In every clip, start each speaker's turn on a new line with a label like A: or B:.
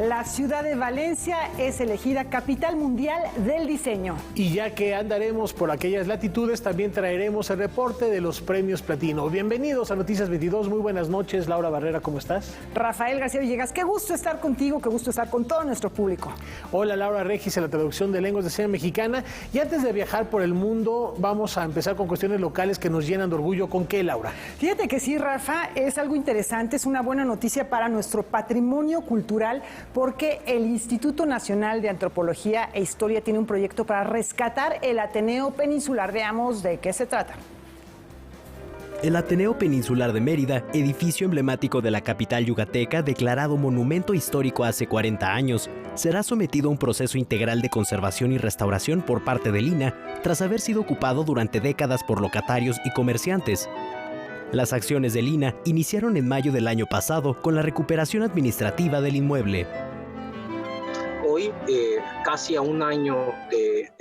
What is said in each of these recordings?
A: La ciudad de Valencia es elegida capital mundial del diseño.
B: Y ya que andaremos por aquellas latitudes, también traeremos el reporte de los premios Platino. Bienvenidos a Noticias 22. Muy buenas noches, Laura Barrera, ¿cómo estás?
A: Rafael García Villegas, qué gusto estar contigo, qué gusto estar con todo nuestro público.
B: Hola, Laura Regis, en la traducción de lenguas de señas mexicana. Y antes de viajar por el mundo, vamos a empezar con cuestiones locales que nos llenan de orgullo. ¿Con qué, Laura?
A: Fíjate que sí, Rafa, es algo interesante, es una buena noticia para nuestro patrimonio cultural, porque el Instituto Nacional de Antropología e Historia tiene un proyecto para rescatar el Ateneo Peninsular. Veamos de qué se trata.
C: El Ateneo Peninsular de Mérida, edificio emblemático de la capital yucateca, declarado monumento histórico hace 40 años, será sometido a un proceso integral de conservación y restauración por parte del INAH, tras haber sido ocupado durante décadas por locatarios y comerciantes. Las acciones del INAH iniciaron en mayo del año pasado con la recuperación administrativa del inmueble.
D: Hoy, casi a un año de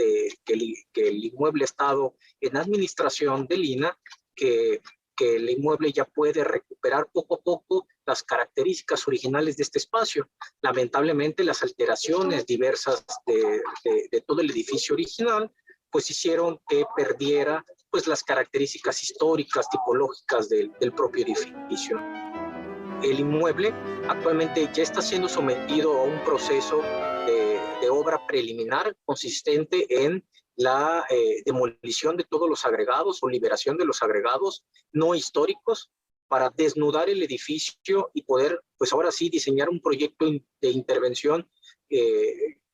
D: que el inmueble ha estado en administración del INAH, que el inmueble ya puede recuperar poco a poco las características originales de este espacio. Lamentablemente, las alteraciones diversas de todo el edificio original pues hicieron que perdiera pues las características históricas, tipológicas del propio edificio. El inmueble actualmente ya está siendo sometido a un proceso de obra preliminar consistente en la demolición de todos los agregados o liberación de los agregados no históricos para desnudar el edificio y poder, pues ahora sí, diseñar un proyecto de intervención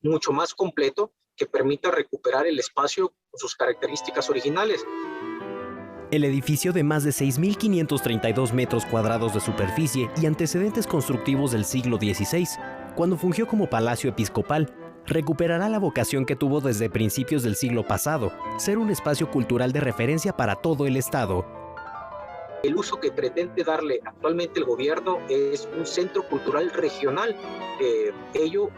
D: mucho más completo que permita recuperar el espacio con sus características originales.
C: El edificio de más de 6.532 metros cuadrados de superficie y antecedentes constructivos del siglo XVI, cuando fungió como palacio episcopal, recuperará la vocación que tuvo desde principios del siglo pasado, ser un espacio cultural de referencia para todo el estado.
D: El uso que pretende darle actualmente el gobierno es un centro cultural regional, ello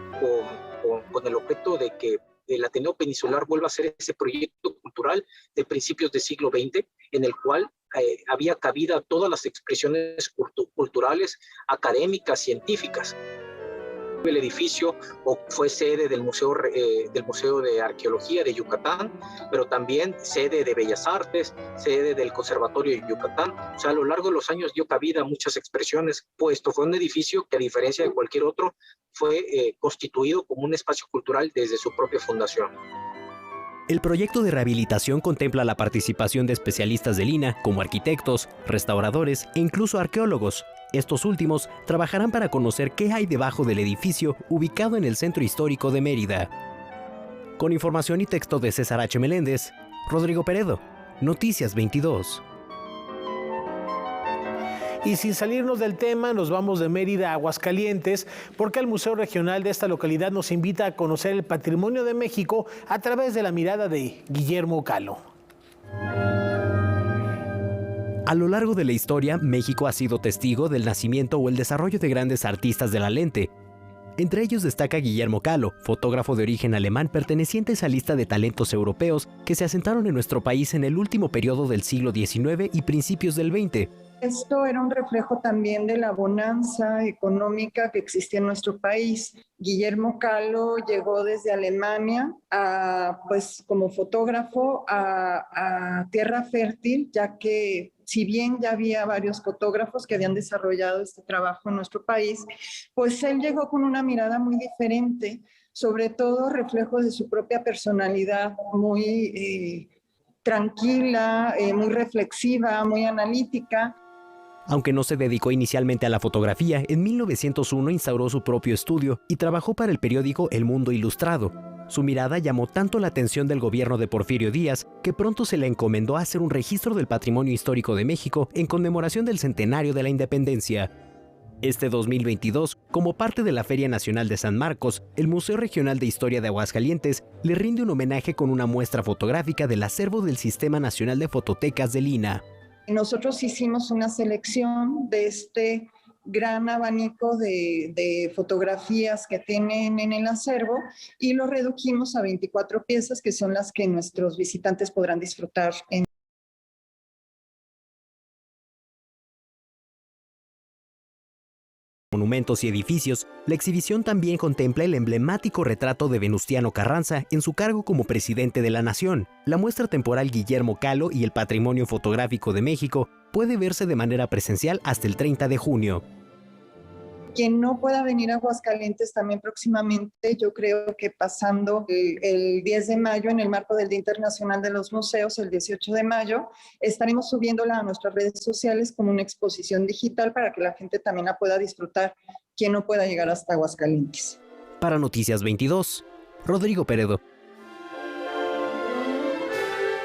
D: con el objeto de que el Ateneo Peninsular vuelva a ser ese proyecto cultural de principios del siglo XX, en el cual había cabida todas las expresiones culturales, académicas, científicas. El edificio fue sede del Museo de Arqueología de Yucatán, pero también sede de Bellas Artes, sede del Conservatorio de Yucatán. O sea, a lo largo de los años dio cabida a muchas expresiones, puesto fue un edificio que, a diferencia de cualquier otro, fue constituido como un espacio cultural desde su propia fundación.
C: El proyecto de rehabilitación contempla la participación de especialistas del INAH como arquitectos, restauradores e incluso arqueólogos. Estos últimos trabajarán para conocer qué hay debajo del edificio ubicado en el centro histórico de Mérida. Con información y texto de César H. Meléndez, Rodrigo Peredo, Noticias 22.
B: Y sin salirnos del tema, nos vamos de Mérida a Aguascalientes, porque el Museo Regional de esta localidad nos invita a conocer el patrimonio de México a través de la mirada de Guillermo Kahlo.
C: A lo largo de la historia, México ha sido testigo del nacimiento o el desarrollo de grandes artistas de la lente. Entre ellos destaca Guillermo Kahlo, fotógrafo de origen alemán perteneciente a esa lista de talentos europeos que se asentaron en nuestro país en el último periodo del siglo XIX y principios del XX.
E: Esto era un reflejo también de la bonanza económica que existía en nuestro país. Guillermo Kahlo llegó desde Alemania pues como fotógrafo a tierra fértil, ya que si bien ya había varios fotógrafos que habían desarrollado este trabajo en nuestro país, pues él llegó con una mirada muy diferente, sobre todo reflejo de su propia personalidad muy tranquila, muy reflexiva, muy analítica.
C: Aunque no se dedicó inicialmente a la fotografía, en 1901 instauró su propio estudio y trabajó para el periódico El Mundo Ilustrado. Su mirada llamó tanto la atención del gobierno de Porfirio Díaz que pronto se le encomendó hacer un registro del patrimonio histórico de México en conmemoración del centenario de la independencia. Este 2022, como parte de la Feria Nacional de San Marcos, el Museo Regional de Historia de Aguascalientes le rinde un homenaje con una muestra fotográfica del acervo del Sistema Nacional de Fototecas del INAH.
E: Nosotros hicimos una selección de este gran abanico de fotografías que tienen en el acervo y lo redujimos a 24 piezas que son las que nuestros visitantes podrán disfrutar en
C: monumento monumentos y edificios, la exhibición también contempla el emblemático retrato de Venustiano Carranza en su cargo como presidente de la nación. La muestra temporal Guillermo Kahlo y el Patrimonio Fotográfico de México puede verse de manera presencial hasta el 30 de junio.
E: Quien no pueda venir a Aguascalientes también próximamente, yo creo que pasando el 10 de mayo en el marco del Día Internacional de los Museos, el 18 de mayo, estaremos subiéndola a nuestras redes sociales como una exposición digital para que la gente también la pueda disfrutar, quien no pueda llegar hasta Aguascalientes.
C: Para Noticias 22, Rodrigo Peredo.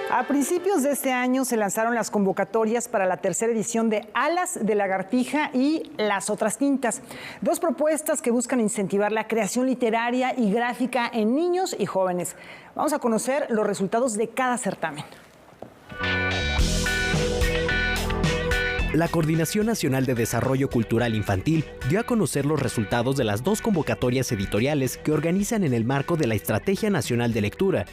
A: A principios de este año se lanzaron las convocatorias para la tercera edición de Alas de Lagartija y Las Otras Tintas, 2 propuestas que buscan incentivar la creación literaria y gráfica en niños y jóvenes. Vamos a conocer los resultados de cada certamen.
C: La Coordinación Nacional de Desarrollo Cultural Infantil dio a conocer los resultados de las 2 convocatorias editoriales que organizan en el marco de la Estrategia Nacional de Lectura,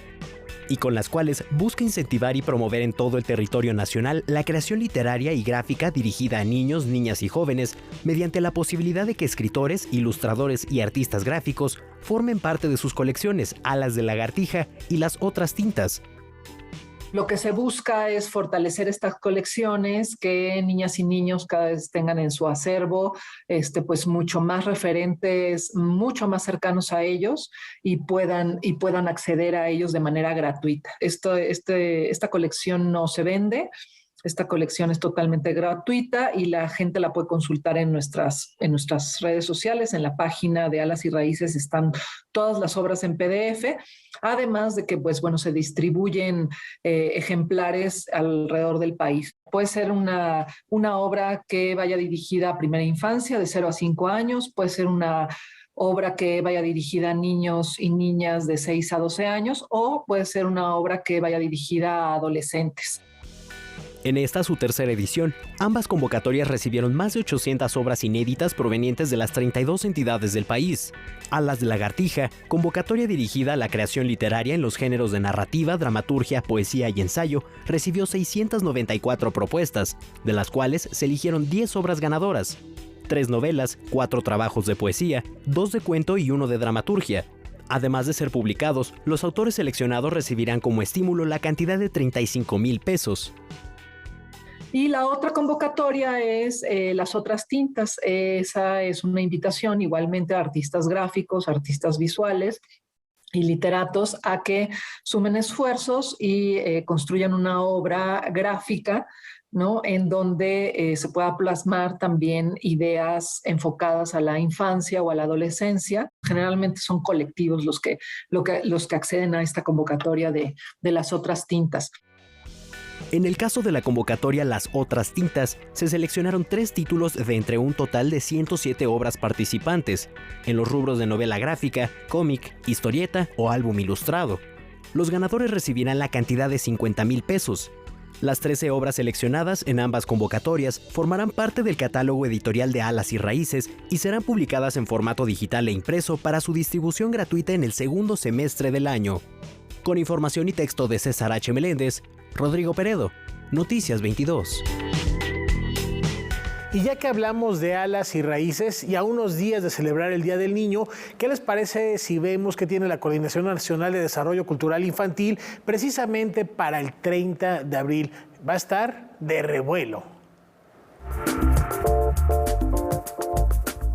C: y con las cuales busca incentivar y promover en todo el territorio nacional la creación literaria y gráfica dirigida a niños, niñas y jóvenes, mediante la posibilidad de que escritores, ilustradores y artistas gráficos formen parte de sus colecciones Alas de Lagartija y Las Otras Tintas.
F: Lo que se busca es fortalecer estas colecciones, que niñas y niños cada vez tengan en su acervo pues mucho más referentes, mucho más cercanos a ellos y puedan acceder a ellos de manera gratuita. Esta colección no se vende. Esta colección es totalmente gratuita y la gente la puede consultar en nuestras redes sociales. En la página de Alas y Raíces están todas las obras en PDF, además de que se distribuyen ejemplares alrededor del país. Puede ser una obra que vaya dirigida a primera infancia, de 0 a 5 años, puede ser una obra que vaya dirigida a niños y niñas de 6 a 12 años, o puede ser una obra que vaya dirigida a adolescentes.
C: En esta, su tercera edición, ambas convocatorias recibieron más de 800 obras inéditas provenientes de las 32 entidades del país. Alas de Lagartija, convocatoria dirigida a la creación literaria en los géneros de narrativa, dramaturgia, poesía y ensayo, recibió 694 propuestas, de las cuales se eligieron 10 obras ganadoras, 3 novelas, 4 trabajos de poesía, 2 de cuento y 1 de dramaturgia. Además de ser publicados, los autores seleccionados recibirán como estímulo la cantidad de 35,000 pesos.
F: Y la otra convocatoria es Las Otras Tintas. Esa es una invitación igualmente a artistas gráficos, artistas visuales y literatos a que sumen esfuerzos y construyan una obra gráfica, ¿no?, en donde se pueda plasmar también ideas enfocadas a la infancia o a la adolescencia. Generalmente son colectivos los que acceden a esta convocatoria de Las Otras Tintas.
C: En el caso de la convocatoria Las Otras Tintas, se seleccionaron 3 títulos de entre un total de 107 obras participantes, en los rubros de novela gráfica, cómic, historieta o álbum ilustrado. Los ganadores recibirán la cantidad de 50,000 pesos. Las 13 obras seleccionadas en ambas convocatorias formarán parte del catálogo editorial de Alas y Raíces y serán publicadas en formato digital e impreso para su distribución gratuita en el segundo semestre del año. Con información y texto de César H. Meléndez, Rodrigo Peredo, Noticias 22.
B: Y ya que hablamos de Alas y Raíces y a unos días de celebrar el Día del Niño, ¿qué les parece si vemos que tiene la Coordinación Nacional de Desarrollo Cultural Infantil precisamente para el 30 de abril? Va a estar de revuelo.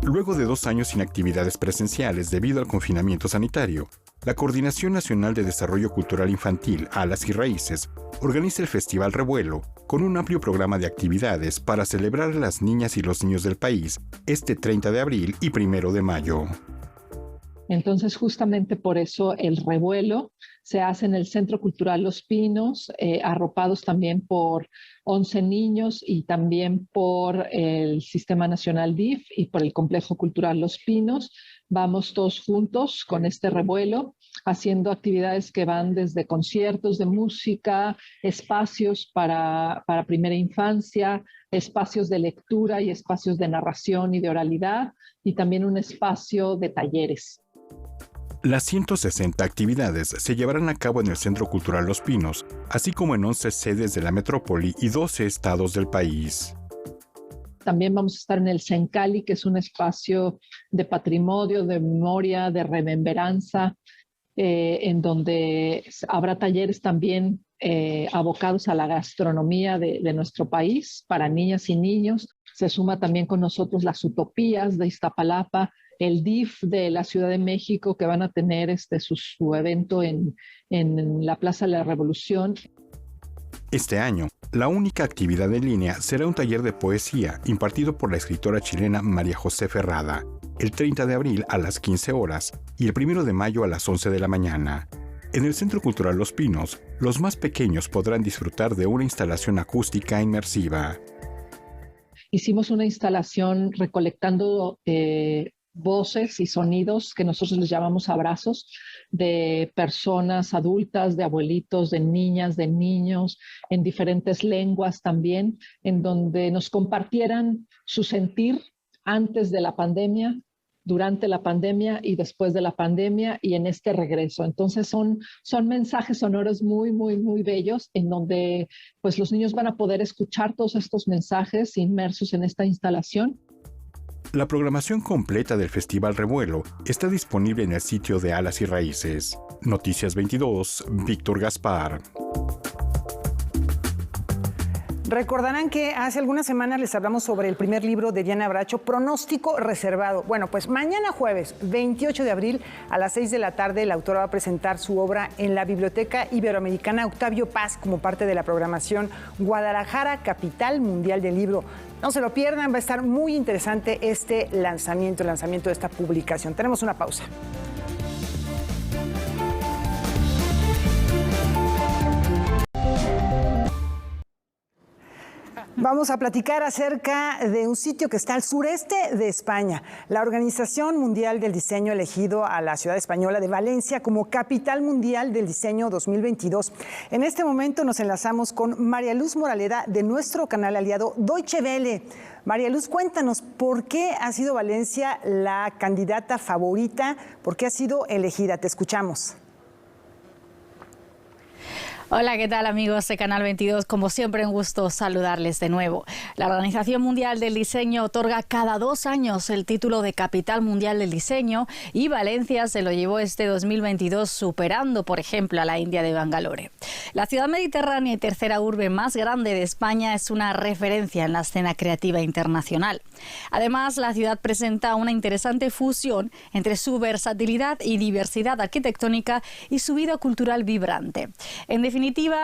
G: Luego de 2 años sin actividades presenciales debido al confinamiento sanitario, la Coordinación Nacional de Desarrollo Cultural Infantil, Alas y Raíces, organiza el Festival Revuelo con un amplio programa de actividades para celebrar a las niñas y los niños del país este 30 de abril y 1 de mayo.
H: Entonces, justamente por eso el revuelo se hace en el Centro Cultural Los Pinos, arropados también por 11 niños y también por el Sistema Nacional DIF y por el Complejo Cultural Los Pinos. Vamos todos juntos con este revuelo, haciendo actividades que van desde conciertos de música, espacios para primera infancia, espacios de lectura y espacios de narración y de oralidad, y también un espacio de talleres.
G: Las 160 actividades se llevarán a cabo en el Centro Cultural Los Pinos, así como en 11 sedes de la metrópoli y 12 estados del país.
H: También vamos a estar en el Sencali, que es un espacio de patrimonio, de memoria, de remembranza, en donde habrá talleres también abocados a la gastronomía de nuestro país para niñas y niños. Se suma también con nosotros las Utopías de Iztapalapa, el DIF de la Ciudad de México, que van a tener su evento en la Plaza de la Revolución.
G: Este año, la única actividad en línea será un taller de poesía impartido por la escritora chilena María José Ferrada, el 30 de abril a las 15 horas y el 1 de mayo a las 11 de la mañana. En el Centro Cultural Los Pinos, los más pequeños podrán disfrutar de una instalación acústica inmersiva.
H: Hicimos una instalación recolectando voces y sonidos que nosotros les llamamos abrazos, de personas adultas, de abuelitos, de niñas, de niños, en diferentes lenguas también, en donde nos compartieran su sentir antes de la pandemia, durante la pandemia y después de la pandemia y en este regreso. Entonces son mensajes sonoros muy, muy, muy bellos, en donde pues los niños van a poder escuchar todos estos mensajes inmersos en esta instalación.
G: La programación completa del Festival Revuelo está disponible en el sitio de Alas y Raíces. Noticias 22, Víctor Gaspar.
A: Recordarán que hace algunas semanas les hablamos sobre el primer libro de Diana Bracho, Pronóstico Reservado. Bueno, pues mañana jueves, 28 de abril, a las 6 de la tarde, la autora va a presentar su obra en la Biblioteca Iberoamericana Octavio Paz como parte de la programación Guadalajara, Capital Mundial del Libro. No se lo pierdan, va a estar muy interesante este lanzamiento, el lanzamiento de esta publicación. Tenemos una pausa. Vamos a platicar acerca de un sitio que está al sureste de España. La Organización Mundial del Diseño ha elegido a la ciudad española de Valencia como Capital Mundial del Diseño 2022. En este momento nos enlazamos con María Luz Moraleda de nuestro canal aliado Deutsche Welle. María Luz, cuéntanos, ¿por qué ha sido Valencia la candidata favorita? ¿Por qué ha sido elegida? Te escuchamos.
I: Hola, ¿qué tal amigos de Canal 22? Como siempre, un gusto saludarles de nuevo. La Organización Mundial del Diseño otorga cada 2 años el título de Capital Mundial del Diseño y Valencia se lo llevó este 2022 superando, por ejemplo, a la India de Bangalore. La ciudad mediterránea y tercera urbe más grande de España es una referencia en la escena creativa internacional. Además, la ciudad presenta una interesante fusión entre su versatilidad y diversidad arquitectónica y su vida cultural vibrante. En definitiva,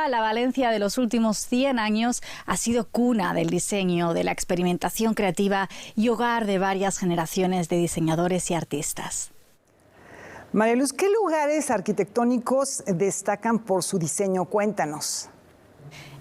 I: la Valencia de los últimos 100 años ha sido cuna del diseño, de la experimentación creativa y hogar de varias generaciones de diseñadores y artistas.
A: María Luz, ¿qué lugares arquitectónicos destacan por su diseño? Cuéntanos.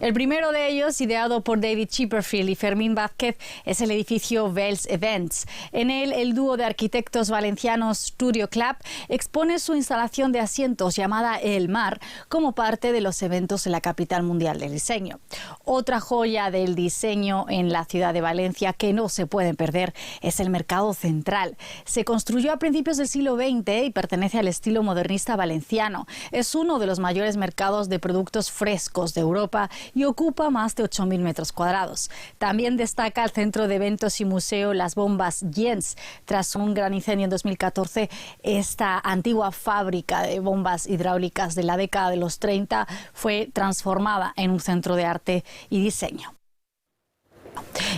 I: El primero de ellos, ideado por David Chipperfield y Fermín Vázquez, es el edificio Wells Events. En él, el dúo de arquitectos valencianos Studio Club expone su instalación de asientos llamada El Mar como parte de los eventos en la Capital Mundial del Diseño. Otra joya del diseño en la ciudad de Valencia que no se pueden perder es el Mercado Central. Se construyó a principios del siglo XX y pertenece al estilo modernista valenciano. Es uno de los mayores mercados de productos frescos de Europa y ocupa más de 8.000 metros cuadrados. También destaca el centro de eventos y museo Las Bombas Jens. Tras un gran incendio en 2014, esta antigua fábrica de bombas hidráulicas de la década de los 30 fue transformada en un centro de arte y diseño.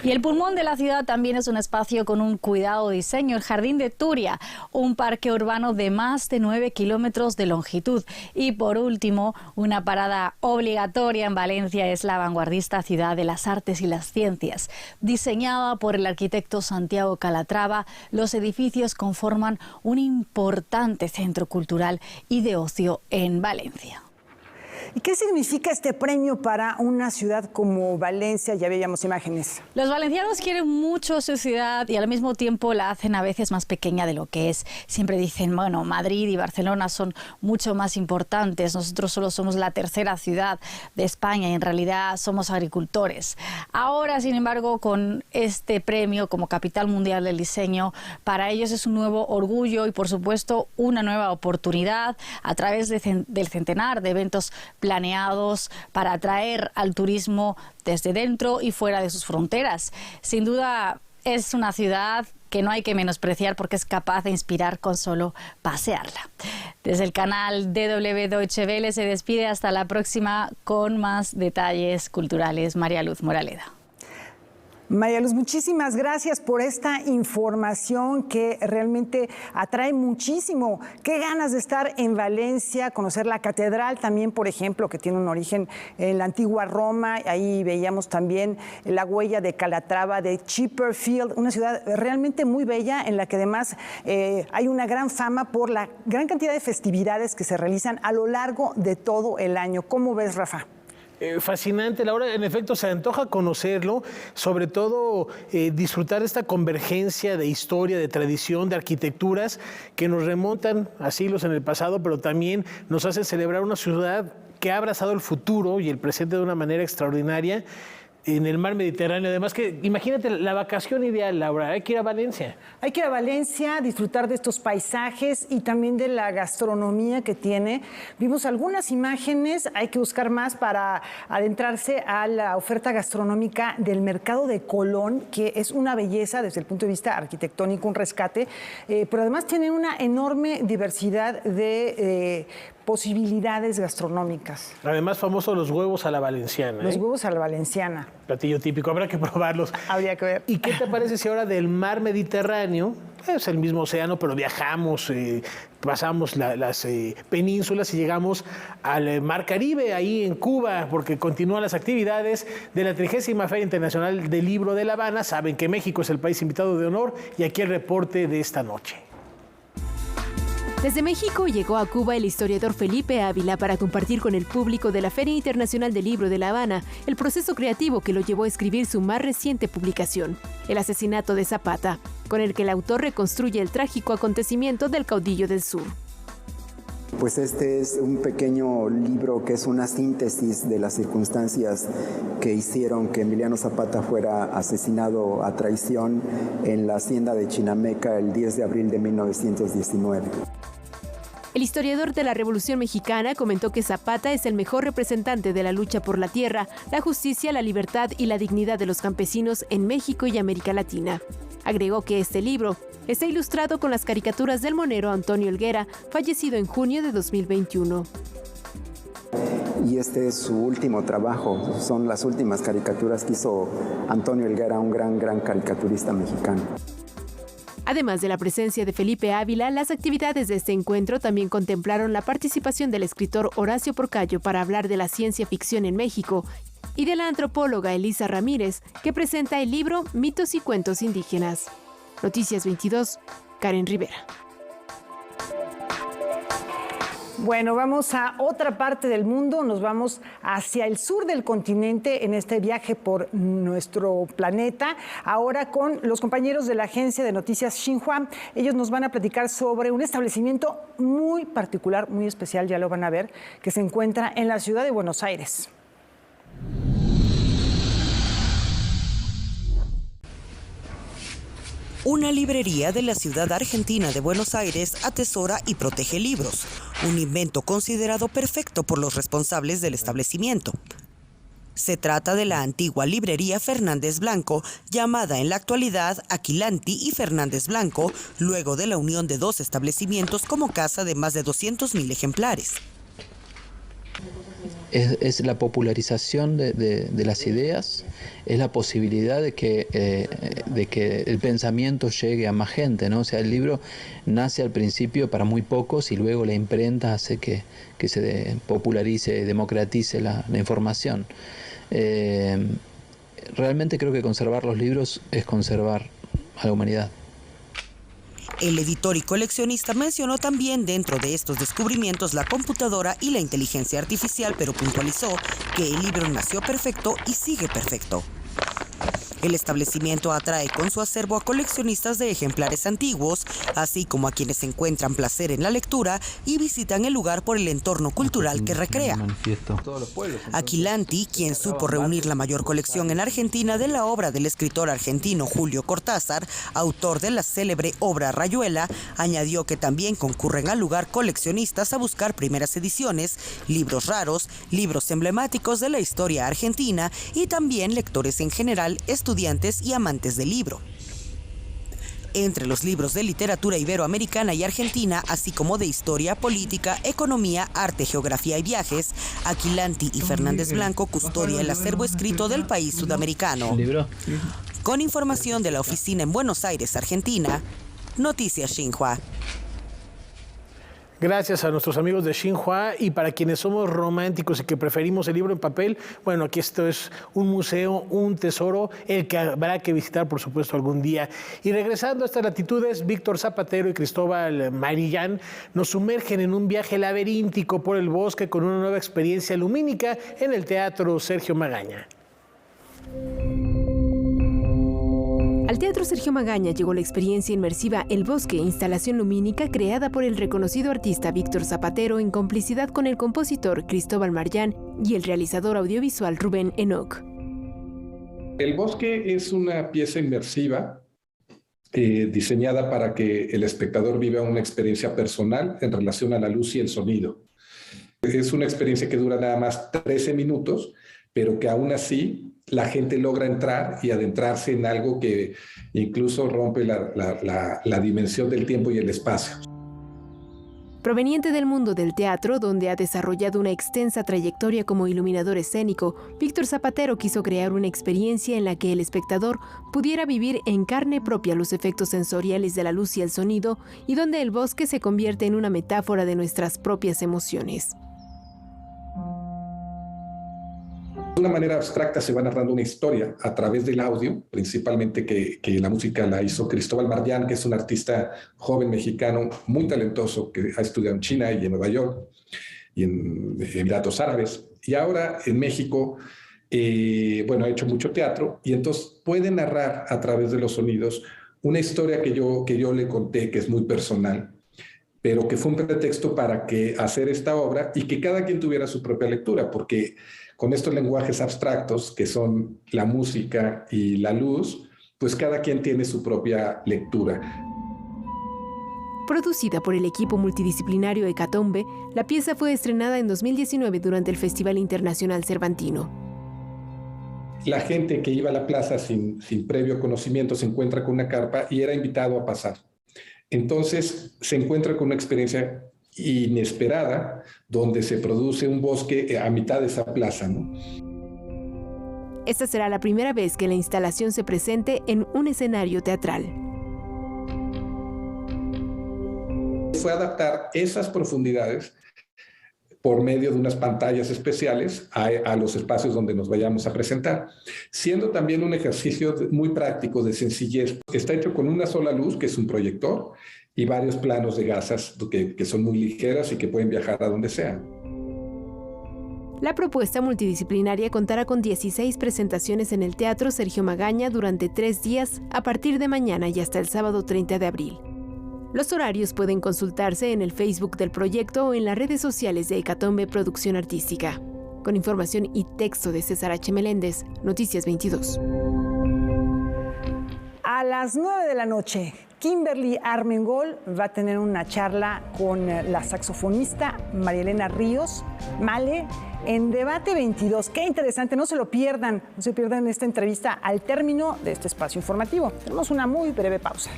I: Y el pulmón de la ciudad también es un espacio con un cuidado diseño, el Jardín de Turia, un parque urbano de más de 9 kilómetros de longitud. Y por último, una parada obligatoria en Valencia es la vanguardista Ciudad de las Artes y las Ciencias. Diseñada por el arquitecto Santiago Calatrava, los edificios conforman un importante centro cultural y de ocio en Valencia.
A: ¿Y qué significa este premio para una ciudad como Valencia? Ya veíamos imágenes.
I: Los valencianos quieren mucho su ciudad y al mismo tiempo la hacen a veces más pequeña de lo que es. Siempre dicen, bueno, Madrid y Barcelona son mucho más importantes. Nosotros solo somos la tercera ciudad de España y en realidad somos agricultores. Ahora, sin embargo, con este premio como Capital Mundial del Diseño, para ellos es un nuevo orgullo y, por supuesto, una nueva oportunidad a través del centenar de eventos planeados para atraer al turismo desde dentro y fuera de sus fronteras. Sin duda es una ciudad que no hay que menospreciar porque es capaz de inspirar con solo pasearla. Desde el canal DW Deutsche Welle se despide hasta la próxima con más detalles culturales. María Luz Moraleda.
A: María Luz, muchísimas gracias por esta información que realmente atrae muchísimo. Qué ganas de estar en Valencia, conocer la catedral también, por ejemplo, que tiene un origen en la antigua Roma. Ahí veíamos también la huella de Calatrava, de Chipperfield, una ciudad realmente muy bella en la que además hay una gran fama por la gran cantidad de festividades que se realizan a lo largo de todo el año. ¿Cómo ves, Rafa?
B: Fascinante, Laura. En efecto, se antoja conocerlo, sobre todo disfrutar de esta convergencia de historia, de tradición, de arquitecturas que nos remontan a siglos en el pasado, pero también nos hacen celebrar una ciudad que ha abrazado el futuro y el presente de una manera extraordinaria en el mar Mediterráneo. Además que, imagínate, la vacación ideal, Laura, hay que ir a Valencia. Hay que ir a Valencia, disfrutar de estos paisajes y también de la gastronomía que tiene. Vimos algunas imágenes, hay que buscar más para adentrarse a la oferta gastronómica del mercado de Colón, que es una belleza desde el punto de vista arquitectónico, un rescate, pero además tiene una enorme diversidad de posibilidades gastronómicas. Además, famosos los huevos a la valenciana. Los huevos a la valenciana. Platillo típico, habrá que probarlos. Habría que ver. ¿Y qué te parece si ahora del mar Mediterráneo, es el mismo océano, pero viajamos, pasamos las penínsulas y llegamos al mar Caribe, ahí en Cuba, porque continúan las actividades de la 30ª Feria Internacional del Libro de La Habana? Saben que México es el país invitado de honor y aquí el reporte de esta noche.
J: Desde México llegó a Cuba el historiador Felipe Ávila para compartir con el público de la Feria Internacional del Libro de La Habana el proceso creativo que lo llevó a escribir su más reciente publicación, El asesinato de Zapata, con el que el autor reconstruye el trágico acontecimiento del caudillo del sur.
K: Pues este es un pequeño libro que es una síntesis de las circunstancias que hicieron que Emiliano Zapata fuera asesinado a traición en la hacienda de Chinameca el 10 de abril de 1919.
J: El historiador de la Revolución Mexicana comentó que Zapata es el mejor representante de la lucha por la tierra, la justicia, la libertad y la dignidad de los campesinos en México y América Latina. Agregó que este libro está ilustrado con las caricaturas del monero Antonio Helguera, fallecido en junio de 2021.
K: Y este es su último trabajo, son las últimas caricaturas que hizo Antonio Helguera, un gran caricaturista mexicano.
J: Además de la presencia de Felipe Ávila, las actividades de este encuentro también contemplaron la participación del escritor Horacio Porcayo para hablar de la ciencia ficción en México y de la antropóloga Elisa Ramírez, que presenta el libro Mitos y Cuentos Indígenas. Noticias 22, Karen Rivera.
A: Bueno, vamos a otra parte del mundo, nos vamos hacia el sur del continente en este viaje por nuestro planeta, ahora con los compañeros de la agencia de noticias Xinhua. Ellos nos van a platicar sobre un establecimiento muy particular, muy especial, ya lo van a ver, que se encuentra en la ciudad de Buenos Aires.
L: Una librería de la ciudad argentina de Buenos Aires atesora y protege libros, un invento considerado perfecto por los responsables del establecimiento. Se trata de la antigua librería Fernández Blanco, llamada en la actualidad Aquilanti y Fernández Blanco, luego de la unión de dos establecimientos como casa de más de 200.000 ejemplares.
M: Es la popularización de las ideas, es la posibilidad de que el pensamiento llegue a más gente, ¿no? O sea, el libro nace al principio para muy pocos y luego la imprenta hace que se popularice, democratice la información. Realmente creo que conservar los libros es conservar a la humanidad.
L: El editor y coleccionista mencionó también dentro de estos descubrimientos la computadora y la inteligencia artificial, pero puntualizó que el libro nació perfecto y sigue perfecto. El establecimiento atrae con su acervo a coleccionistas de ejemplares antiguos, así como a quienes encuentran placer en la lectura y visitan el lugar por el entorno cultural que recrea. Aquilanti, quien supo reunir la mayor colección en Argentina de la obra del escritor argentino Julio Cortázar, autor de la célebre obra Rayuela, añadió que también concurren al lugar coleccionistas a buscar primeras ediciones, libros raros, libros emblemáticos de la historia argentina y también lectores en general, estudiantes y amantes del libro. Entre los libros de literatura iberoamericana y argentina, así como de historia, política, economía, arte, geografía y viajes, Aquilanti y Fernández Blanco custodia el acervo escrito del país sudamericano. Con información de la oficina en Buenos Aires, Argentina, Noticias Xinhua.
B: Gracias a nuestros amigos de Xinhua, y para quienes somos románticos y que preferimos el libro en papel, bueno, aquí esto es un museo, un tesoro, el que habrá que visitar, por supuesto, algún día. Y regresando a estas latitudes, Víctor Zapatero y Cristóbal Marillán nos sumergen en un viaje laberíntico por el bosque con una nueva experiencia lumínica en el Teatro Sergio Magaña.
J: Al Teatro Sergio Magaña llegó la experiencia inmersiva El Bosque, instalación lumínica creada por el reconocido artista Víctor Zapatero en complicidad con el compositor Cristóbal Marillán y el realizador audiovisual Rubén Enoch.
N: El Bosque es una pieza inmersiva diseñada para que el espectador viva una experiencia personal en relación a la luz y el sonido. Es una experiencia que dura nada más 13 minutos, pero que aún así la gente logra entrar y adentrarse en algo que incluso rompe la dimensión del tiempo y el espacio.
J: Proveniente del mundo del teatro, donde ha desarrollado una extensa trayectoria como iluminador escénico, Víctor Zapatero quiso crear una experiencia en la que el espectador pudiera vivir en carne propia los efectos sensoriales de la luz y el sonido, y donde el bosque se convierte en una metáfora de nuestras propias emociones.
N: De una manera abstracta se va narrando una historia a través del audio, principalmente que la música la hizo Cristóbal Marillán, que es un artista joven mexicano muy talentoso que ha estudiado en China y en Nueva York y en Emiratos Árabes. Y ahora en México, ha hecho mucho teatro y entonces puede narrar a través de los sonidos una historia que yo le conté, que es muy personal, pero que fue un pretexto para hacer esta obra y que cada quien tuviera su propia lectura, porque con estos lenguajes abstractos que son la música y la luz, pues cada quien tiene su propia lectura.
J: Producida por el equipo multidisciplinario Hecatombe, la pieza fue estrenada en 2019 durante el Festival Internacional Cervantino.
N: La gente que iba a la plaza sin previo conocimiento se encuentra con una carpa y era invitado a pasar. Entonces se encuentra con una experiencia inesperada, donde se produce un bosque a mitad de esa plaza, ¿no?
J: Esta será la primera vez que la instalación se presente en un escenario teatral.
N: Fue adaptar esas profundidades por medio de unas pantallas especiales a los espacios donde nos vayamos a presentar, siendo también un ejercicio muy práctico de sencillez. Está hecho con una sola luz, que es un proyector, y varios planos de gasas que son muy ligeras y que pueden viajar a donde sea.
J: La propuesta multidisciplinaria contará con 16 presentaciones en el Teatro Sergio Magaña durante 3 días, a partir de mañana y hasta el sábado 30 de abril. Los horarios pueden consultarse en el Facebook del proyecto o en las redes sociales de Hecatombe Producción Artística. Con información y texto de César H. Meléndez, Noticias 22.
A: A las 9 de la noche, Kimberly Armengol va a tener una charla con la saxofonista María Elena Ríos, Male, en Debate 22. Qué interesante, no se pierdan esta entrevista al término de este espacio informativo. Tenemos una muy breve pausa.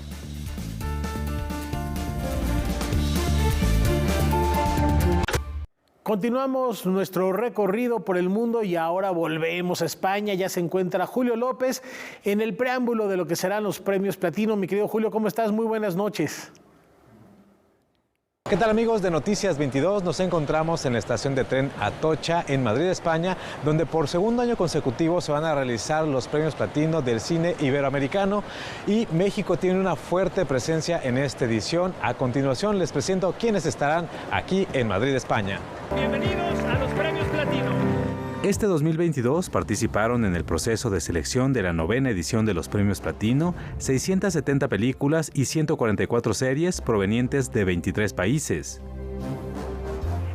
B: Continuamos nuestro recorrido por el mundo y ahora volvemos a España. Ya se encuentra Julio López en el preámbulo de lo que serán los premios Platino. Mi querido Julio, ¿cómo estás? Muy buenas noches.
O: ¿Qué tal, amigos de Noticias 22? Nos encontramos en la estación de tren Atocha, en Madrid, España, donde por segundo año consecutivo se van a realizar los premios Platino del cine iberoamericano, y México tiene una fuerte presencia en esta edición. A continuación les presento quiénes estarán aquí en Madrid, España.
P: Bienvenidos a los premios Platino. Este 2022 participaron en el proceso de selección de la 9ª edición de los Premios Platino 670 películas y 144 series provenientes de 23 países.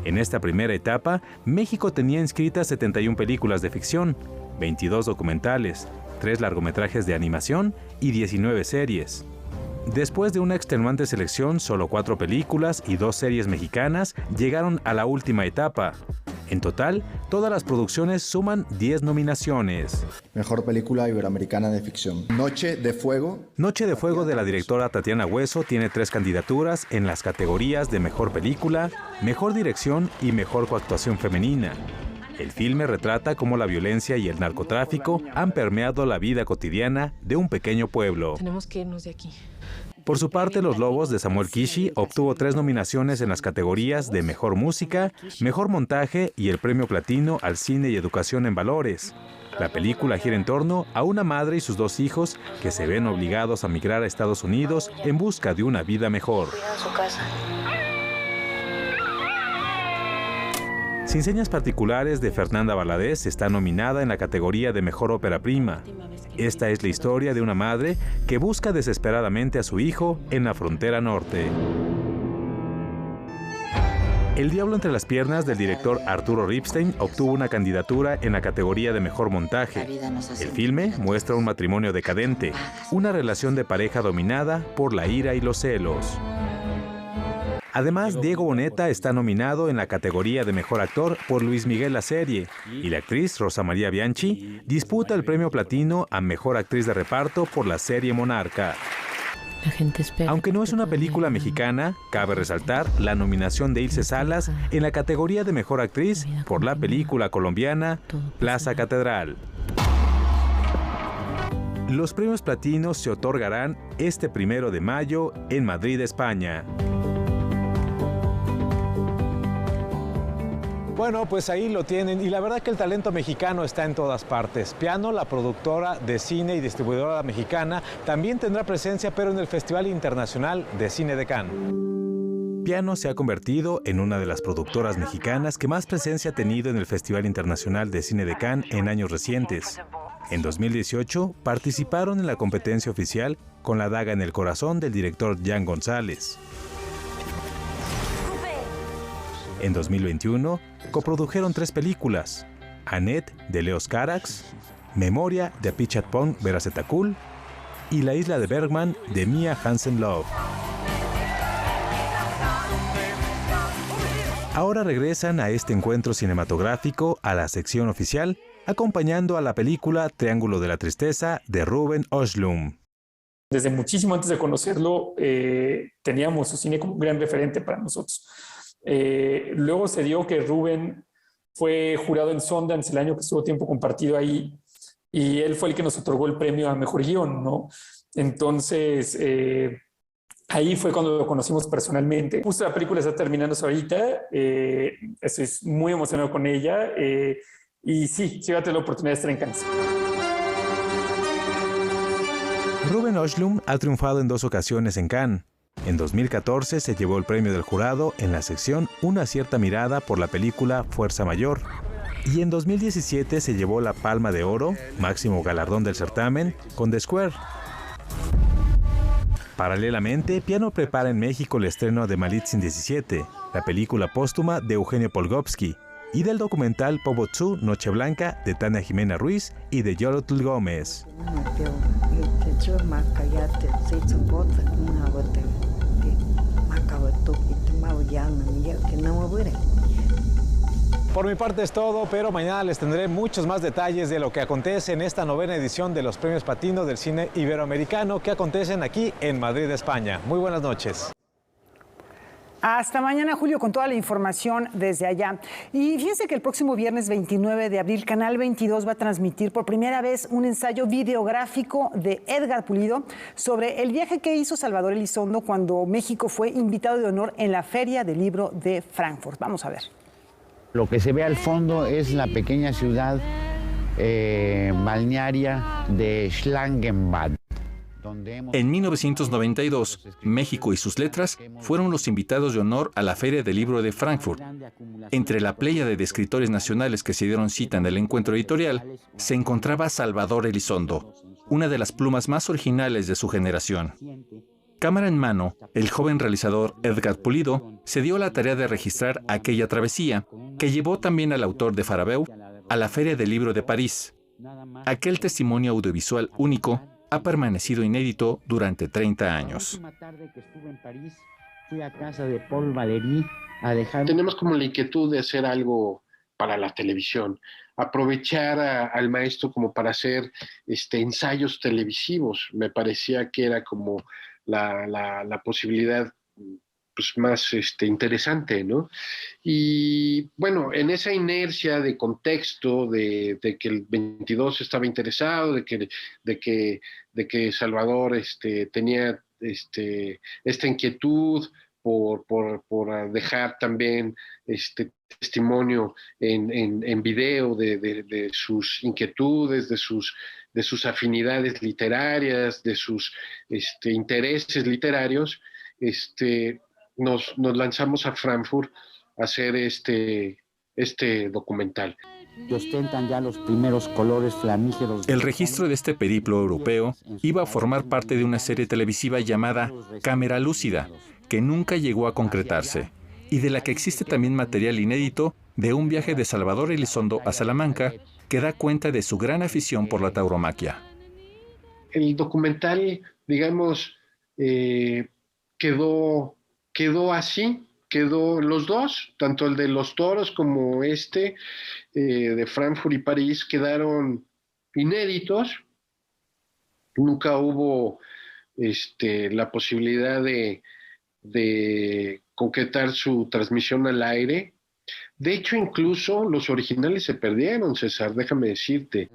P: En esta primera etapa, México tenía inscritas 71 películas de ficción, 22 documentales, 3 largometrajes de animación y 19 series. Después de una extenuante selección, solo 4 películas y 2 series mexicanas llegaron a la última etapa. En total, todas las producciones suman 10 nominaciones.
Q: Mejor película iberoamericana de ficción. Noche de Fuego.
P: Noche de Fuego de la directora Tatiana Hueso tiene 3 candidaturas en las categorías de Mejor Película, Mejor Dirección y Mejor Coactuación Femenina. El filme retrata cómo la violencia y el narcotráfico han permeado la vida cotidiana de un pequeño pueblo.
R: Tenemos que irnos de aquí.
P: Por su parte, Los Lobos de Samuel Kishi obtuvo 3 nominaciones en las categorías de Mejor Música, Mejor Montaje y el Premio Platino al Cine y Educación en Valores. La película gira en torno a una madre y sus 2 hijos que se ven obligados a migrar a Estados Unidos en busca de una vida mejor. Sin Señas Particulares de Fernanda Valadez está nominada en la categoría de Mejor Ópera Prima. Esta es la historia de una madre que busca desesperadamente a su hijo en la frontera norte. El Diablo entre las piernas del director Arturo Ripstein obtuvo una candidatura en la categoría de Mejor Montaje. El filme muestra un matrimonio decadente, una relación de pareja dominada por la ira y los celos. Además, Diego Boneta está nominado en la categoría de Mejor Actor por Luis Miguel la serie, y la actriz Rosa María Bianchi disputa el premio Platino a Mejor Actriz de Reparto por la serie Monarca.
R: La gente espera.
P: Aunque no es una película mexicana, cabe resaltar la nominación de Ilse Salas en la categoría de Mejor Actriz por la película colombiana Plaza Catedral. Los premios Platinos se otorgarán este 1 de mayo en Madrid, España.
O: Bueno, pues ahí lo tienen y la verdad que el talento mexicano está en todas partes. Piano, la productora de cine y distribuidora mexicana, también tendrá presencia pero en el Festival Internacional de Cine de Cannes.
P: Piano se ha convertido en una de las productoras mexicanas que más presencia ha tenido en el Festival Internacional de Cine de Cannes en años recientes. En 2018 participaron en la competencia oficial con La daga en el corazón del director Jan González. En 2021, coprodujeron 3 películas: Annette, de Leos Carax, Memoria, de Apichatpong Veracetakul y La isla de Bergman, de Mia Hansen-Løve. Ahora regresan a este encuentro cinematográfico a la sección oficial, acompañando a la película Triángulo de la Tristeza, de Ruben Östlund.
S: Desde muchísimo antes de conocerlo, teníamos su cine como un gran referente para nosotros. Luego se dio que Rubén fue jurado en Sundance el año que estuvo tiempo compartido ahí y él fue el que nos otorgó el premio a Mejor Guión, ¿no? Entonces, ahí fue cuando lo conocimos personalmente. Justo la película está terminándose ahorita, estoy muy emocionado con ella y sí va a tener la oportunidad de estar en Cannes.
P: Ruben Östlund ha triunfado en 2 ocasiones en Cannes. En 2014 se llevó el premio del jurado en la sección Una cierta mirada por la película Fuerza Mayor. Y en 2017 se llevó la Palma de Oro, máximo galardón del certamen, con The Square. Paralelamente, Piano prepara en México el estreno de Malitzin 17, la película póstuma de Eugenio Polgovsky, y del documental Pobotsu Noche Blanca de Tania Jimena Ruiz y de Yolotl Gómez.
O: Por mi parte es todo, pero mañana les tendré muchos más detalles de lo que acontece en esta 9ª edición de los Premios Platino del Cine Iberoamericano que acontecen aquí en Madrid, España. Muy buenas noches.
A: Hasta mañana, Julio, con toda la información desde allá. Y fíjense que el próximo viernes 29 de abril, Canal 22 va a transmitir por primera vez un ensayo videográfico de Edgar Pulido sobre el viaje que hizo Salvador Elizondo cuando México fue invitado de honor en la Feria del Libro de Frankfurt. Vamos a ver.
T: Lo que se ve al fondo es la pequeña ciudad balnearia de Schlangenbad.
S: En 1992, México y sus letras fueron los invitados de honor a la Feria del Libro de Frankfurt. Entre la pléyade de escritores nacionales que se dieron cita en el encuentro editorial, se encontraba Salvador Elizondo, una de las plumas más originales de su generación. Cámara en mano, el joven realizador Edgar Pulido se dio la tarea de registrar aquella travesía que llevó también al autor de Farabeu a la Feria del Libro de París. Aquel testimonio audiovisual único ha permanecido inédito durante 30 años.
U: Tenemos como la inquietud de hacer algo para la televisión, aprovechar al maestro como para hacer ensayos televisivos. Me parecía que era como la posibilidad pues, más interesante, ¿no? Y bueno, en esa inercia de contexto de que el 22 estaba interesado, de que Salvador tenía esta inquietud por dejar también testimonio en video de sus inquietudes, de sus afinidades literarias, de sus intereses literarios, nos lanzamos a Frankfurt a hacer este documental.
T: Que ostentan ya los primeros colores flamígeros.
S: El registro de este periplo europeo iba a formar parte de una serie televisiva llamada Cámara Lúcida, que nunca llegó a concretarse, y de la que existe también material inédito de un viaje de Salvador Elizondo a Salamanca que da cuenta de su gran afición por la tauromaquia.
U: El documental, digamos, quedó así, quedó los dos, tanto el de los toros como de Frankfurt y París, quedaron inéditos. Nunca hubo la posibilidad de concretar su transmisión al aire. De hecho, incluso los originales se perdieron, César, déjame decirte.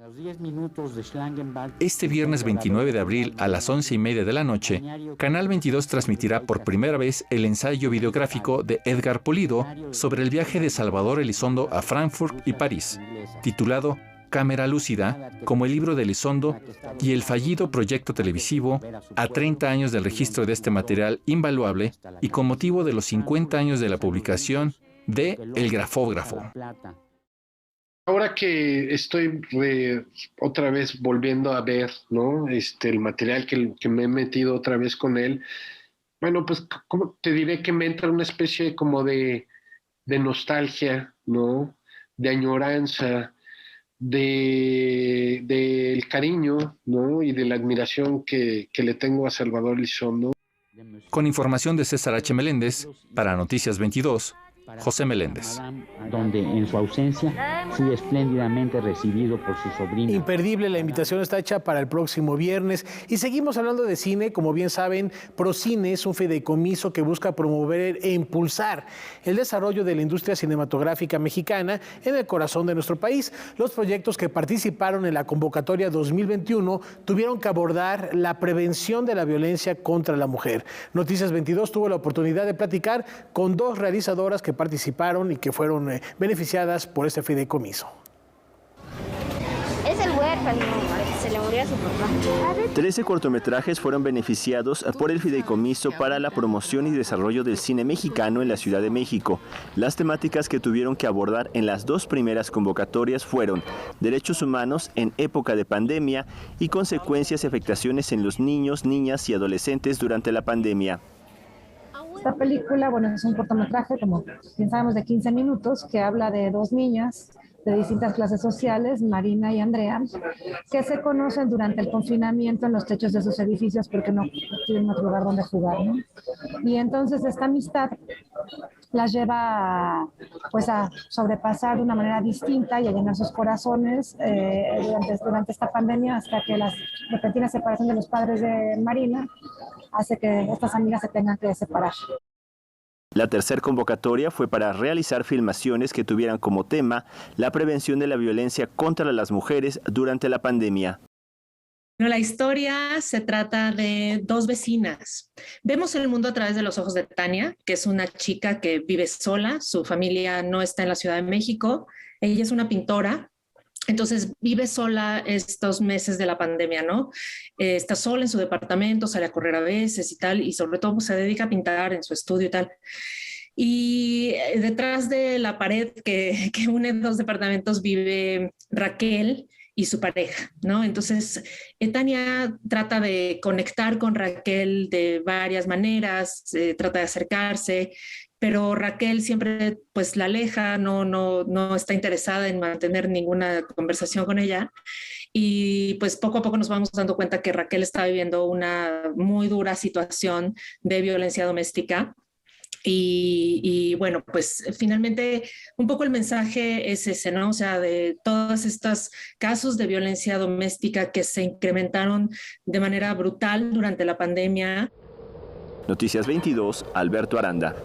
S: Este viernes 29 de abril a las 11:30 de la noche, Canal 22 transmitirá por primera vez el ensayo videográfico de Edgar Pulido sobre el viaje de Salvador Elizondo a Frankfurt y París, titulado Cámara Lúcida, como el libro de Elizondo y el fallido proyecto televisivo a 30 años del registro de este material invaluable y con motivo de los 50 años de la publicación de El Grafógrafo.
U: Ahora que estoy otra vez volviendo a ver, ¿no? El material que me he metido otra vez con él, bueno, pues ¿cómo te diré que me entra una especie como de nostalgia, ¿no? De añoranza, del cariño, ¿no? Y de la admiración que le tengo a Salvador Elizondo.
S: Con información de César H. Meléndez, para Noticias 22, José Meléndez.
T: Donde en su ausencia fui espléndidamente recibido por su sobrina.
B: Imperdible, la invitación está hecha para el próximo viernes y seguimos hablando de cine. Como bien saben, Procine es un fideicomiso que busca promover e impulsar el desarrollo de la industria cinematográfica mexicana en el corazón de nuestro país. Los proyectos que participaron en la convocatoria 2021 tuvieron que abordar la prevención de la violencia contra la mujer. Noticias 22 tuvo la oportunidad de platicar con dos realizadoras que participaron y que fueron beneficiadas por este fideicomiso.
V: Es el huérfano, se le murió a su papá.
W: 13 cortometrajes fueron beneficiados por el fideicomiso para la promoción y desarrollo del cine mexicano en la Ciudad de México. Las temáticas que tuvieron que abordar en las dos primeras convocatorias fueron derechos humanos en época de pandemia y consecuencias y afectaciones en los niños, niñas y adolescentes durante la pandemia.
X: Esta película, bueno, es un cortometraje, como bien sabemos, de 15 minutos, que habla de dos niñas de distintas clases sociales, Marina y Andrea, que se conocen durante el confinamiento en los techos de sus edificios porque no tienen otro lugar donde jugar, ¿no? Y entonces esta amistad las lleva a sobrepasar de una manera distinta y a llenar sus corazones durante esta pandemia, hasta que la repentina separación de los padres de Marina hace que estas amigas se tengan que separar.
W: La tercera convocatoria fue para realizar filmaciones que tuvieran como tema la prevención de la violencia contra las mujeres durante la pandemia.
Y: La historia se trata de dos vecinas. Vemos el mundo a través de los ojos de Tania, que es una chica que vive sola, su familia no está en la Ciudad de México, ella es una pintora Entonces vive sola estos meses de la pandemia, ¿no? Está sola en su departamento, sale a correr a veces y tal, y sobre todo pues, se dedica a pintar en su estudio y tal. Y detrás de la pared que une dos departamentos vive Raquel y su pareja, ¿no? Entonces, Tania trata de conectar con Raquel de varias maneras, trata de acercarse, pero Raquel siempre pues la aleja, no está interesada en mantener ninguna conversación con ella. Y pues poco a poco nos vamos dando cuenta que Raquel está viviendo una muy dura situación de violencia doméstica. Y bueno, pues finalmente un poco el mensaje es ese, ¿no? O sea, de todos estos casos de violencia doméstica que se incrementaron de manera brutal durante la pandemia.
W: Noticias 22, Alberto Aranda.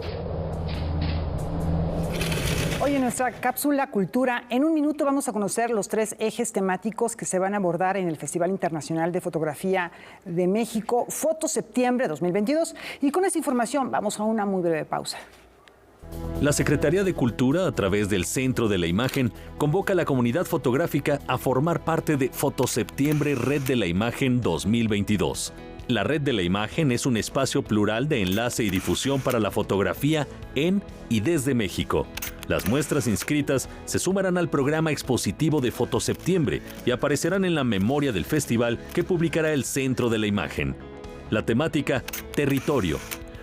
A: Hoy en nuestra cápsula Cultura, en un minuto vamos a conocer los 3 ejes temáticos que se van a abordar en el Festival Internacional de Fotografía de México, Foto Septiembre 2022. Y con esta información vamos a una muy breve pausa.
C: La Secretaría de Cultura, a través del Centro de la Imagen, convoca a la comunidad fotográfica a formar parte de Foto Septiembre Red de la Imagen 2022. La Red de la Imagen es un espacio plural de enlace y difusión para la fotografía en y desde México. Las muestras inscritas se sumarán al programa expositivo de Foto Septiembre y aparecerán en la memoria del festival que publicará el Centro de la Imagen. La temática, Territorio.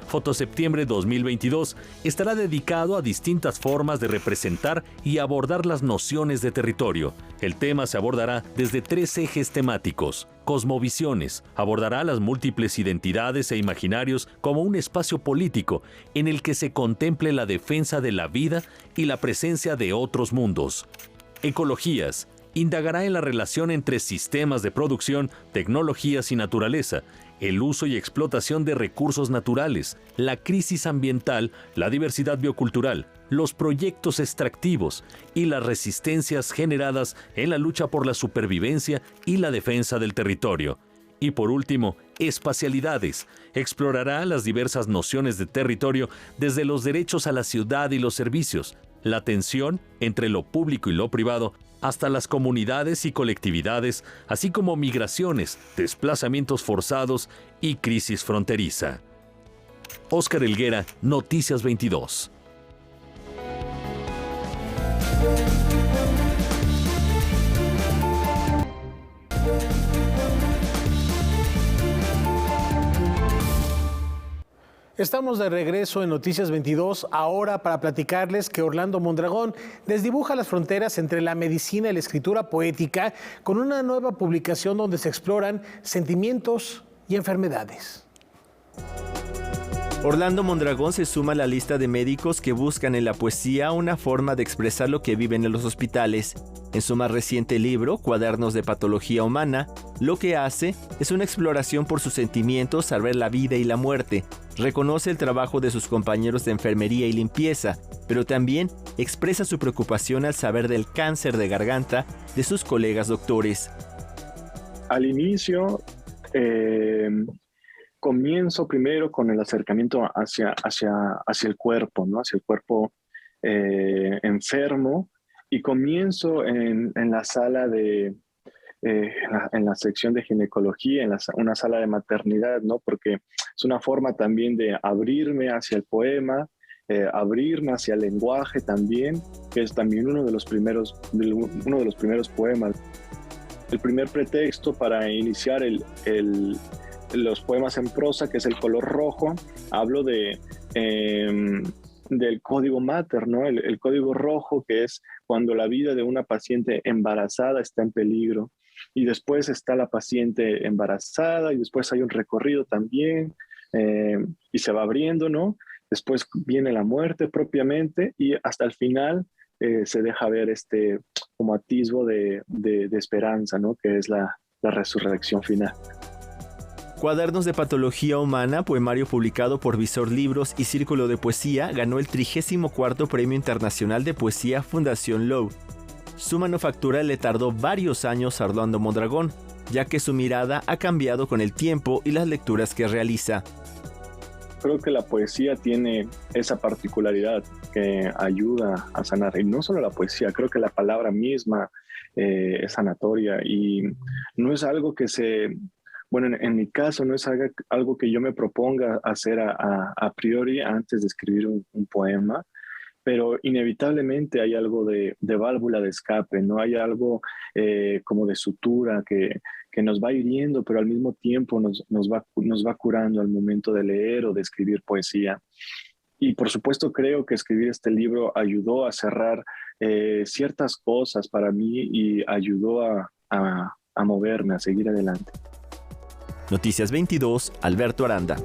C: Foto Septiembre 2022 estará dedicado a distintas formas de representar y abordar las nociones de territorio. El tema se abordará desde 3 ejes temáticos. Cosmovisiones. Abordará las múltiples identidades e imaginarios como un espacio político en el que se contemple la defensa de la vida y la presencia de otros mundos. Ecologías. Indagará en la relación entre sistemas de producción, tecnologías y naturaleza, el uso y explotación de recursos naturales, la crisis ambiental, la diversidad biocultural, los proyectos extractivos y las resistencias generadas en la lucha por la supervivencia y la defensa del territorio. Y por último, espacialidades. Explorará las diversas nociones de territorio desde los derechos a la ciudad y los servicios, la tensión entre lo público y lo privado, hasta las comunidades y colectividades, así como migraciones, desplazamientos forzados y crisis fronteriza. Óscar Helguera, Noticias 22.
B: Estamos de regreso en Noticias 22, ahora para platicarles que Orlando Mondragón desdibuja las fronteras entre la medicina y la escritura poética con una nueva publicación donde se exploran sentimientos y enfermedades.
W: Orlando Mondragón se suma a la lista de médicos que buscan en la poesía una forma de expresar lo que viven en los hospitales. En su más reciente libro, Cuadernos de Patología Humana, lo que hace es una exploración por sus sentimientos al ver la vida y la muerte. Reconoce el trabajo de sus compañeros de enfermería y limpieza, pero también expresa su preocupación al saber del cáncer de garganta de sus colegas doctores.
D: Al inicio, comienzo primero con el acercamiento hacia el cuerpo, ¿no? Hacia el cuerpo enfermo, y comienzo en la sala en la sección de ginecología, una sala de maternidad, ¿no? Porque es una forma también de abrirme hacia el poema, abrirme hacia el lenguaje también, que es también uno de los primeros poemas. El primer pretexto para iniciar los poemas en prosa, que es el color rojo, hablo del código mater, ¿no? El código rojo, que es cuando la vida de una paciente embarazada está en peligro. Y después está la paciente embarazada, y después hay un recorrido también, y se va abriendo, ¿no? Después viene la muerte propiamente, y hasta el final se deja ver como atisbo de esperanza, ¿no? Que es la resurrección final.
W: Cuadernos de Patología Humana, poemario publicado por Visor Libros y Círculo de Poesía, ganó el 34º Premio Internacional de Poesía Fundación Lowe. Su manufactura le tardó varios años a Orlando Mondragón, ya que su mirada ha cambiado con el tiempo y las lecturas que realiza.
D: Creo que la poesía tiene esa particularidad que ayuda a sanar. Y no solo la poesía, creo que la palabra misma es sanatoria y no es algo que bueno, en mi caso no es algo que yo me proponga hacer a priori antes de escribir un poema, pero inevitablemente hay algo de válvula de escape, ¿no? Hay algo como de sutura que nos va hiriendo, pero al mismo tiempo nos va curando al momento de leer o de escribir poesía. Y por supuesto creo que escribir este libro ayudó a cerrar ciertas cosas para mí y ayudó a moverme, a seguir adelante.
W: Noticias 22, Alberto Aranda.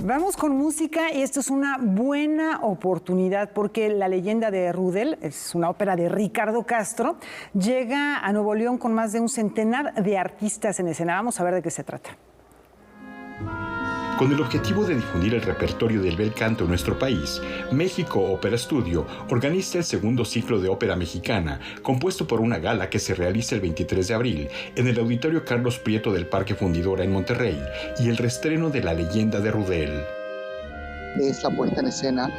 A: Vamos con música y esto es una buena oportunidad porque La leyenda de Rudel, es una ópera de Ricardo Castro, llega a Nuevo León con más de un centenar de artistas en escena. Vamos a ver de qué se trata.
E: Con el objetivo de difundir el repertorio del bel canto en nuestro país, México Opera Studio organiza el segundo ciclo de ópera mexicana, compuesto por una gala que se realiza el 23 de abril en el Auditorio Carlos Prieto del Parque Fundidora en Monterrey y el reestreno de La leyenda de Rudel.
Q: Es la puesta en escena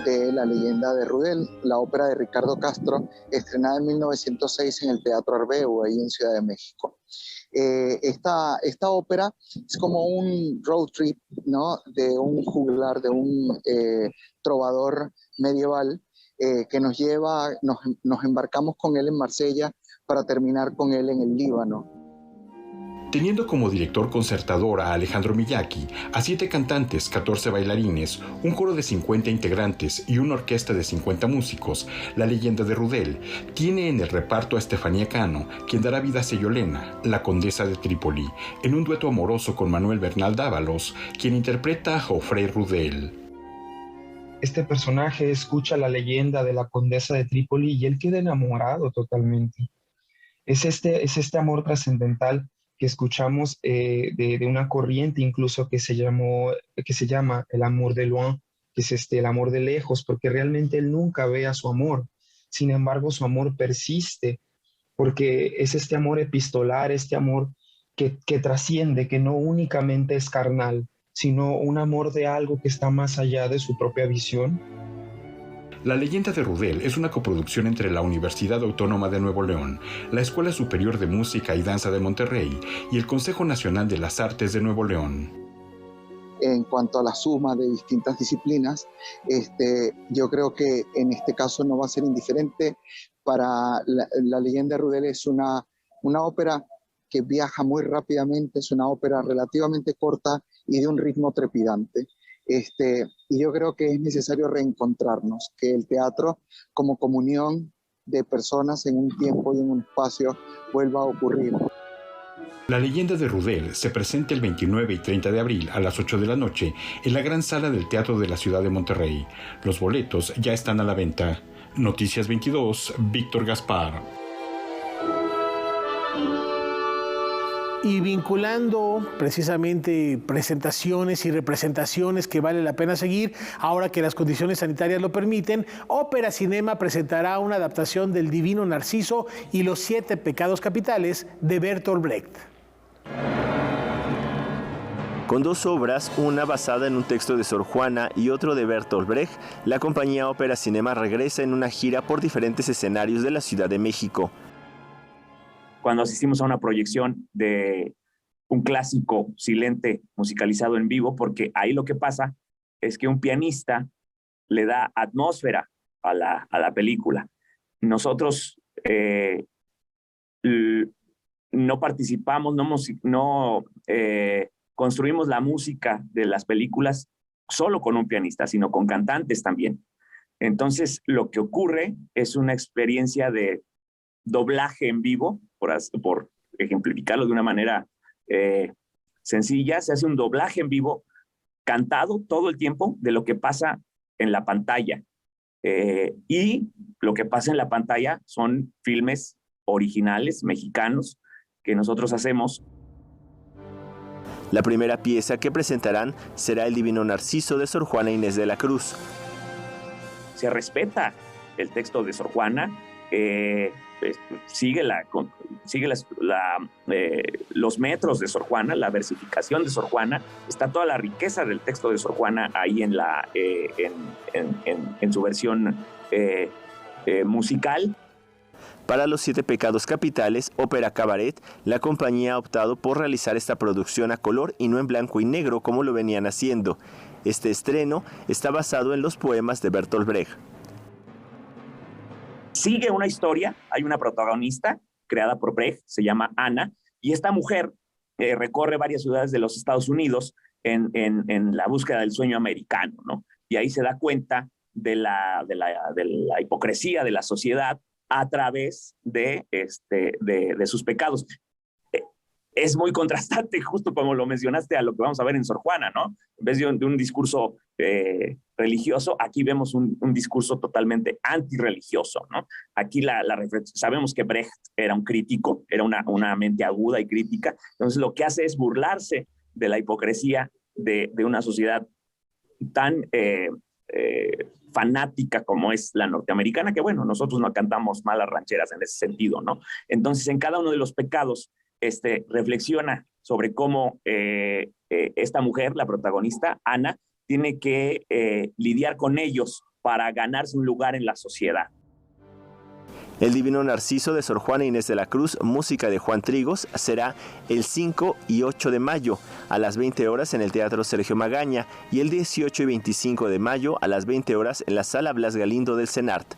Q: de La leyenda de Rudel, la ópera de Ricardo Castro, estrenada en 1906 en el Teatro Arbeu, ahí en Ciudad de México. Esta ópera es como un road trip, ¿no? De un juglar, de un trovador medieval que nos embarcamos con él en Marsella para terminar con él en el Líbano.
E: Teniendo como director concertador a Alejandro Miyaki, a 7 cantantes, 14 bailarines, un coro de 50 integrantes y una orquesta de 50 músicos, La leyenda de Rudel tiene en el reparto a Estefanía Cano, quien dará vida a Sayolena, la condesa de Trípoli, en un dueto amoroso con Manuel Bernal Dávalos, quien interpreta a Joffrey Rudel.
F: Este personaje escucha la leyenda de la condesa de Trípoli y él queda enamorado totalmente. Es este amor trascendental que escuchamos de una corriente incluso que se llama el amor de loin, que es el amor de lejos, porque realmente él nunca ve a su amor. Sin embargo, su amor persiste, porque es este amor epistolar, este amor que trasciende, que no únicamente es carnal, sino un amor de algo que está más allá de su propia visión.
E: La leyenda de Rudel es una coproducción entre la Universidad Autónoma de Nuevo León, la Escuela Superior de Música y Danza de Monterrey y el Consejo Nacional de las Artes de Nuevo León.
Q: En cuanto a la suma de distintas disciplinas, yo creo que en este caso no va a ser indiferente. Para la leyenda de Rudel es una ópera que viaja muy rápidamente, es una ópera relativamente corta y de un ritmo trepidante. Y yo creo que es necesario reencontrarnos, que el teatro como comunión de personas en un tiempo y en un espacio vuelva a ocurrir.
E: La leyenda de Rudel se presenta el 29 y 30 de abril a las 8 de la noche en la gran sala del Teatro de la Ciudad de Monterrey. Los boletos ya están a la venta. Noticias 22, Víctor Gaspar.
B: Y vinculando precisamente presentaciones y representaciones que vale la pena seguir, ahora que las condiciones sanitarias lo permiten, Ópera Cinema presentará una adaptación del Divino Narciso y los 7 pecados capitales de Bertolt Brecht.
W: Con 2 obras, una basada en un texto de Sor Juana y otro de Bertolt Brecht, la compañía Ópera Cinema regresa en una gira por diferentes escenarios de la Ciudad de México.
G: Cuando asistimos a una proyección de un clásico silente musicalizado en vivo, porque ahí lo que pasa es que un pianista le da atmósfera a la película. Nosotros no participamos, no construimos la música de las películas solo con un pianista, sino con cantantes también. Entonces, lo que ocurre es una experiencia de doblaje en vivo, por ejemplificarlo de una manera sencilla. Se hace un doblaje en vivo cantado todo el tiempo de lo que pasa en la pantalla. Y lo que pasa en la pantalla son filmes originales, mexicanos, que nosotros hacemos.
W: La primera pieza que presentarán será El Divino Narciso de Sor Juana Inés de la Cruz.
G: Se respeta el texto de Sor Juana, sigue los metros de Sor Juana, la versificación de Sor Juana, está toda la riqueza del texto de Sor Juana ahí en su versión musical,
W: Para Los Siete Pecados Capitales, ópera cabaret, la compañía ha optado por realizar esta producción a color y no en blanco y negro como lo venían haciendo. Este estreno está basado en los poemas de Bertolt Brecht.
G: Sigue una historia, hay una protagonista creada por Brecht, se llama Ana, y esta mujer recorre varias ciudades de los Estados Unidos en la búsqueda del sueño americano, ¿no? Y ahí se da cuenta de la hipocresía de la sociedad a través de sus pecados. Es muy contrastante, justo como lo mencionaste, a lo que vamos a ver en Sor Juana, ¿no? En vez de un discurso religioso, aquí vemos un discurso totalmente antirreligioso, ¿no? Aquí sabemos que Brecht era un crítico, era una mente aguda y crítica, entonces lo que hace es burlarse de la hipocresía de una sociedad tan fanática como es la norteamericana, que bueno, nosotros no cantamos malas rancheras en ese sentido, ¿no? Entonces, en cada uno de los pecados, reflexiona sobre cómo esta mujer, la protagonista, Ana, tiene que lidiar con ellos para ganarse un lugar en la sociedad.
W: El Divino Narciso de Sor Juana Inés de la Cruz, música de Juan Trigos, será el 5 y 8 de mayo a las 20 horas en el Teatro Sergio Magaña y el 18 y 25 de mayo a las 20 horas en la Sala Blas Galindo del CENART.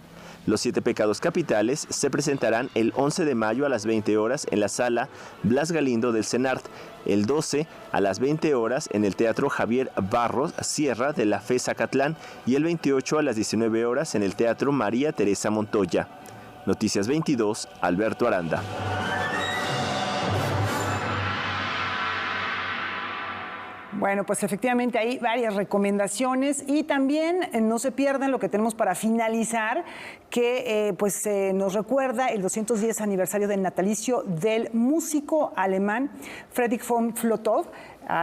W: Los Siete Pecados Capitales se presentarán el 11 de mayo a las 20 horas en la Sala Blas Galindo del CENART, el 12 a las 20 horas en el Teatro Javier Barros Sierra de la FE Zacatlán y el 28 a las 19 horas en el Teatro María Teresa Montoya. Noticias 22, Alberto Aranda.
A: Bueno, pues efectivamente hay varias recomendaciones y también no se pierdan lo que tenemos para finalizar, que nos recuerda el 210 aniversario del natalicio del músico alemán Friedrich von Flotow.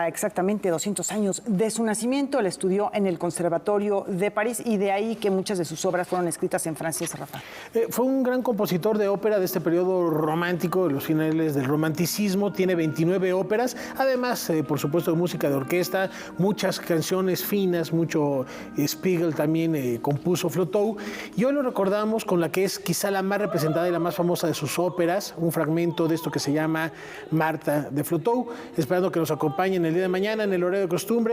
A: Exactamente 200 años de su nacimiento. Él estudió en el Conservatorio de París y de ahí que muchas de sus obras fueron escritas en francés, Rafa.
B: Fue un gran compositor de ópera de este periodo romántico, de los finales del romanticismo. Tiene 29 óperas, además, por supuesto, de música de orquesta, muchas canciones finas, mucho Spiegel también compuso Flotow. Y hoy lo recordamos con la que es quizá la más representada y la más famosa de sus óperas, un fragmento de esto que se llama Marta de Flotow, esperando que nos acompañen el día de mañana en el horario de costumbre.